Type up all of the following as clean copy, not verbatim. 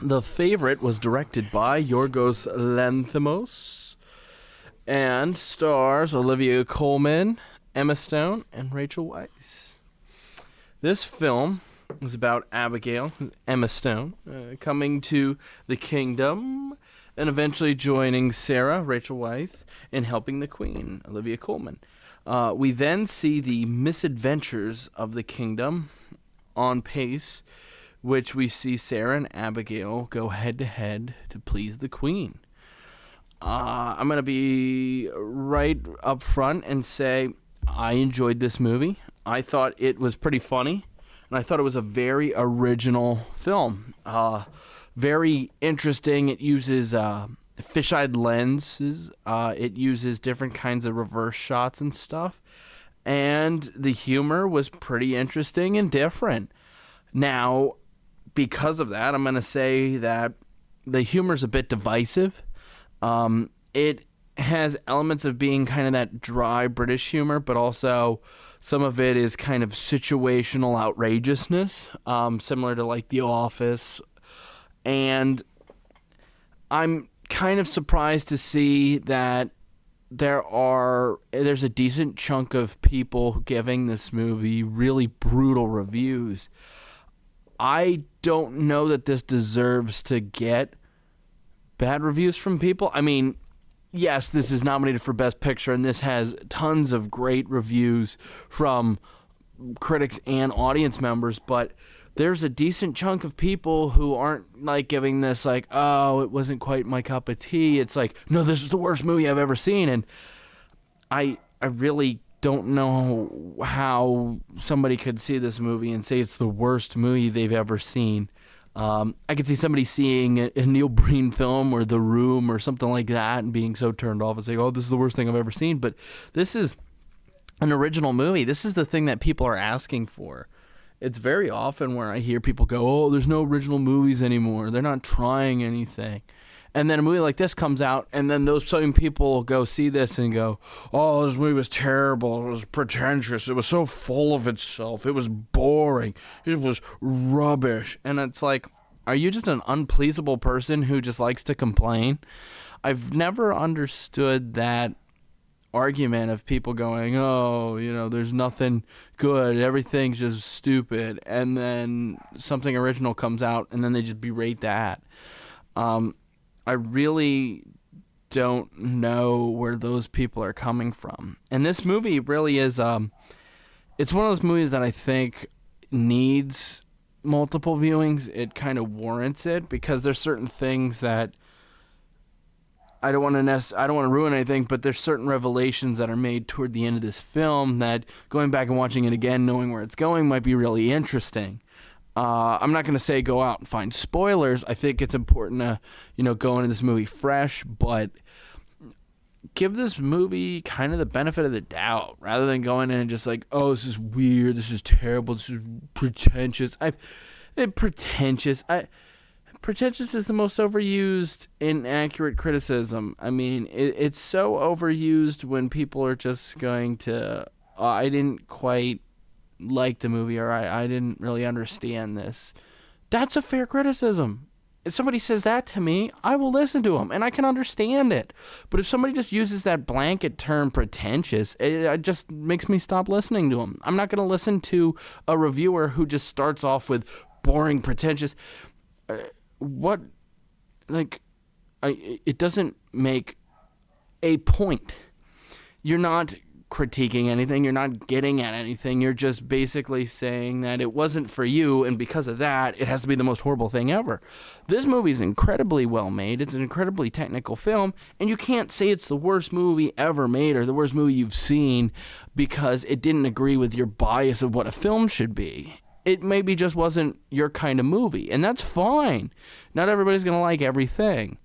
The Favorite was directed by Yorgos Lanthimos and stars Olivia Colman, Emma Stone, and Rachel Weisz. This film is about Abigail, Emma Stone, coming to the kingdom and eventually joining Sarah, Rachel Weisz, in helping the queen, Olivia Colman. We then see the misadventures of the kingdom on pace, which we see Sarah and Abigail go head-to-head to please the queen. I'm going to be right up front and say I enjoyed this movie. I thought it was pretty funny, and I thought it was a very original film. Very interesting. It uses fisheye lenses. It uses different kinds of reverse shots and stuff. And the humor was pretty interesting and different. Now, because of that, I'm going to say that the humor's a bit divisive. It has elements of being kind of that dry British humor, but also some of it is kind of situational outrageousness, similar to like The Office. And I'm kind of surprised to see that there's a decent chunk of people giving this movie really brutal reviews. I don't know that this deserves to get bad reviews from people. I mean, yes, this is nominated for Best Picture, and this has tons of great reviews from critics and audience members, but there's a decent chunk of people who aren't like giving this like, oh, it wasn't quite my cup of tea. It's like, no, this is the worst movie I've ever seen. And I really don't know how somebody could see this movie and say it's the worst movie they've ever seen. I could see somebody seeing a Neil Breen film or The Room or something like that and being so turned off and saying, oh, this is the worst thing I've ever seen. But this is an original movie. This is the thing that people are asking for. It's very often where I hear people go, oh, there's no original movies anymore. They're not trying anything. And then a movie like this comes out, and then those same people will go see this and go, oh, this movie was terrible. It was pretentious. It was so full of itself. It was boring. It was rubbish. And it's like, are you just an unpleasable person who just likes to complain? I've never understood that argument of people going, oh, there's nothing good. Everything's just stupid. And then something original comes out, and then they just berate that. I really don't know where those people are coming from. And this movie really is, it's one of those movies that I think needs multiple viewings. It kind of warrants it because there's certain things that I don't want to ruin anything, but there's certain revelations that are made toward the end of this film that going back and watching it again, knowing where it's going, might be really interesting. I'm not going to say go out and find spoilers. I think it's important to, go into this movie fresh, but give this movie kind of the benefit of the doubt rather than going in and just like, oh, this is weird, this is terrible, this is pretentious. Pretentious is the most overused, inaccurate criticism. I mean, it's so overused when people are just going to, I didn't quite like the movie, or I didn't really understand this. That's a fair criticism. If somebody says that to me, I will listen to them, and I can understand it. But if somebody just uses that blanket term pretentious, it just makes me stop listening to them. I'm not going to listen to a reviewer who just starts off with boring, pretentious. It doesn't make a point. You're not critiquing anything. You're not getting at anything. You're just basically saying that it wasn't for you, and because of that, it has to be the most horrible thing ever. This movie is incredibly well made. It's an incredibly technical film, and you can't say it's the worst movie ever made or the worst movie you've seen because it didn't agree with your bias of what a film should be. It maybe just wasn't your kind of movie, and that's fine. Not everybody's going to like everything.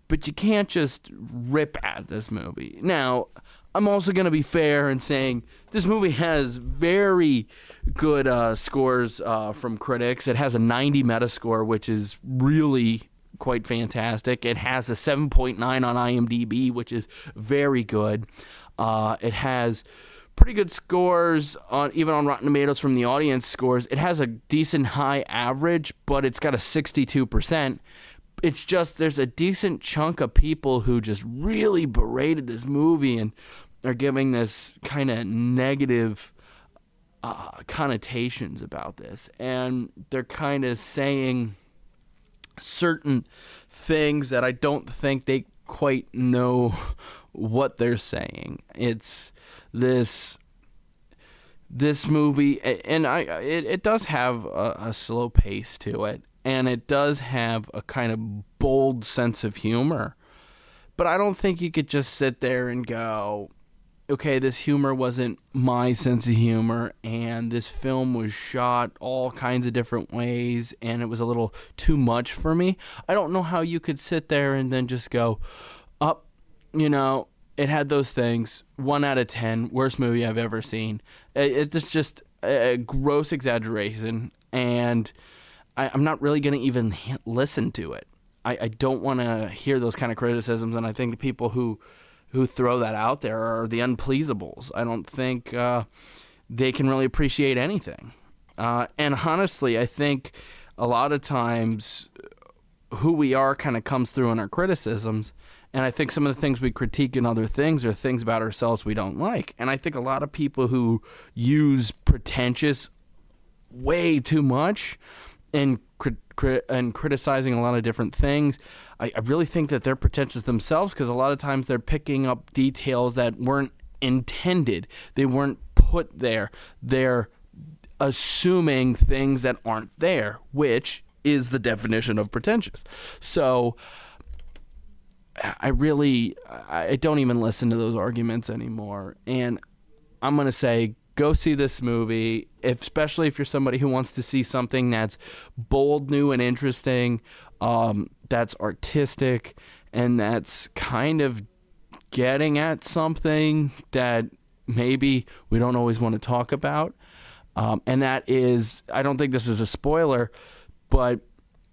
But you can't just rip at this movie. Now, I'm also going to be fair in saying this movie has very good scores from critics. It has a 90 Metascore, which is really quite fantastic. It has a 7.9 on IMDb, which is very good. It has pretty good scores on even on Rotten Tomatoes from the audience scores. It has a decent high average, but it's got a 62%. It's just there's a decent chunk of people who just really berated this movie and are giving this kind of negative connotations about this, and they're kind of saying certain things that I don't think they quite know what they're saying. It's this movie, and it does have a slow pace to it, and it does have a kind of bold sense of humor, but I don't think you could just sit there and go, okay, this humor wasn't my sense of humor, and this film was shot all kinds of different ways, and it was a little too much for me. I don't know how you could sit there and then just go, it had those things. 1 out of 10, worst movie I've ever seen. It's just a gross exaggeration, and I'm not really going to even listen to it. I don't want to hear those kind of criticisms, and I think the people who throw that out there are the unpleasables. I don't think they can really appreciate anything. And honestly, I think a lot of times who we are kind of comes through in our criticisms. And I think some of the things we critique in other things are things about ourselves we don't like. And I think a lot of people who use pretentious way too much and criticizing a lot of different things, I really think that they're pretentious themselves, because a lot of times they're picking up details that weren't intended. They weren't put there. They're assuming things that aren't there, which is the definition of pretentious. So I don't even listen to those arguments anymore. And I'm going to say, go see this movie, especially if you're somebody who wants to see something that's bold, new, and interesting, that's artistic, and that's kind of getting at something that maybe we don't always want to talk about. And that is, I don't think this is a spoiler, but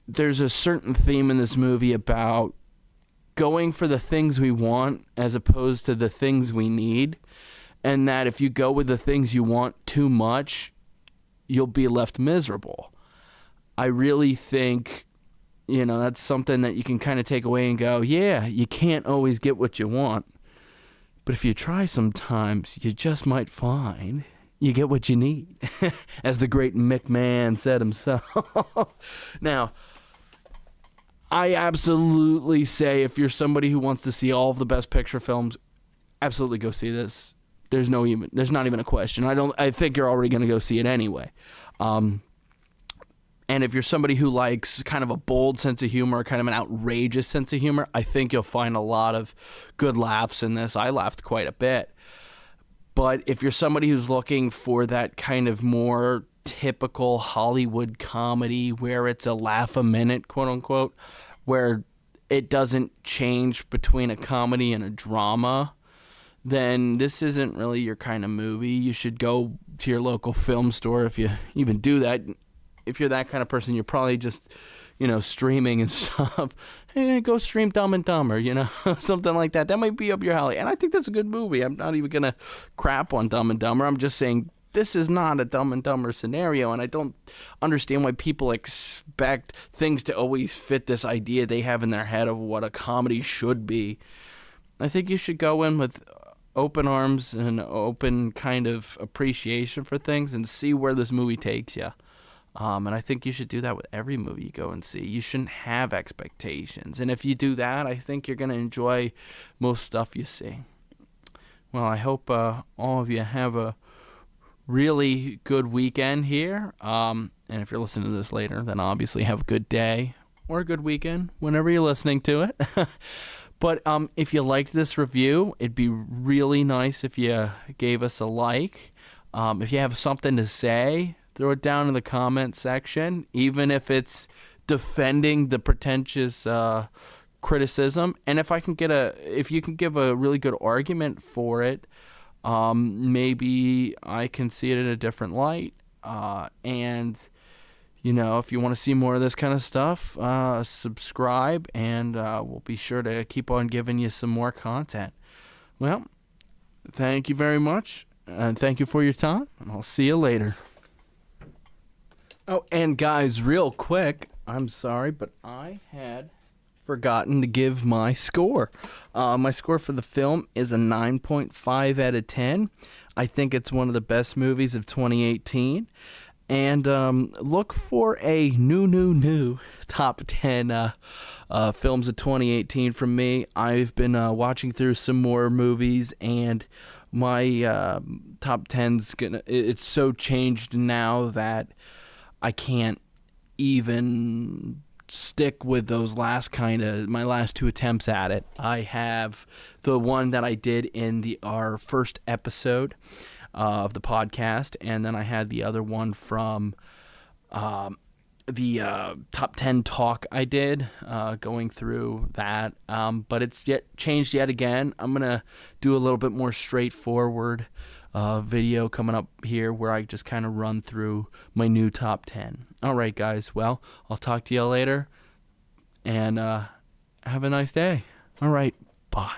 there's a certain theme in this movie about going for the things we want as opposed to the things we need. And that if you go with the things you want too much, you'll be left miserable. I really think, that's something that you can kind of take away and go, yeah, you can't always get what you want. But if you try sometimes, you just might find you get what you need, as the great McMahon said himself. Now, I absolutely say if you're somebody who wants to see all of the Best Picture films, absolutely go see this. There's not even a question. I think you're already going to go see it anyway. And if you're somebody who likes kind of a bold sense of humor, kind of an outrageous sense of humor, I think you'll find a lot of good laughs in this. I laughed quite a bit. But if you're somebody who's looking for that kind of more typical Hollywood comedy where it's a laugh a minute, quote unquote, where it doesn't change between a comedy and a drama, then this isn't really your kind of movie. You should go to your local film store, if you even do that. If you're that kind of person, you're probably just, streaming and stuff. Hey, go stream Dumb and Dumber, something like that. That might be up your alley. And I think that's a good movie. I'm not even going to crap on Dumb and Dumber. I'm just saying this is not a Dumb and Dumber scenario, and I don't understand why people expect things to always fit this idea they have in their head of what a comedy should be. I think you should go in with open arms and open kind of appreciation for things and see where this movie takes you. And I think you should do that with every movie you go and see. You shouldn't have expectations. And if you do that, I think you're going to enjoy most stuff you see. Well, I hope all of you have a really good weekend here. And if you're listening to this later, then obviously have a good day or a good weekend whenever you're listening to it. But if you liked this review, it'd be really nice if you gave us a like. If you have something to say, throw it down in the comment section, even if it's defending the pretentious criticism. And if you can give a really good argument for it, maybe I can see it in a different light. And if you want to see more of this kind of stuff, subscribe, and we'll be sure to keep on giving you some more content. Well, thank you very much, And thank you for your time, and I'll see you later. Oh, and guys, real quick, I'm sorry, but I had forgotten to give my score. My score for the film is a 9.5 out of 10. I think it's one of the best movies of 2018. And look for a new top 10 films of 2018 from me. I've been watching through some more movies, and my top 10's it's so changed now that I can't even stick with those my last two attempts at it. I have the one that I did in our first episode of the podcast, and then I had the other one from the top 10 talk I did, going through that, but it's changed yet again. I'm gonna do a little bit more straightforward video coming up here, where I just kind of run through my new top 10. All right, guys, well, I'll talk to you later, and have a nice day. All right, bye.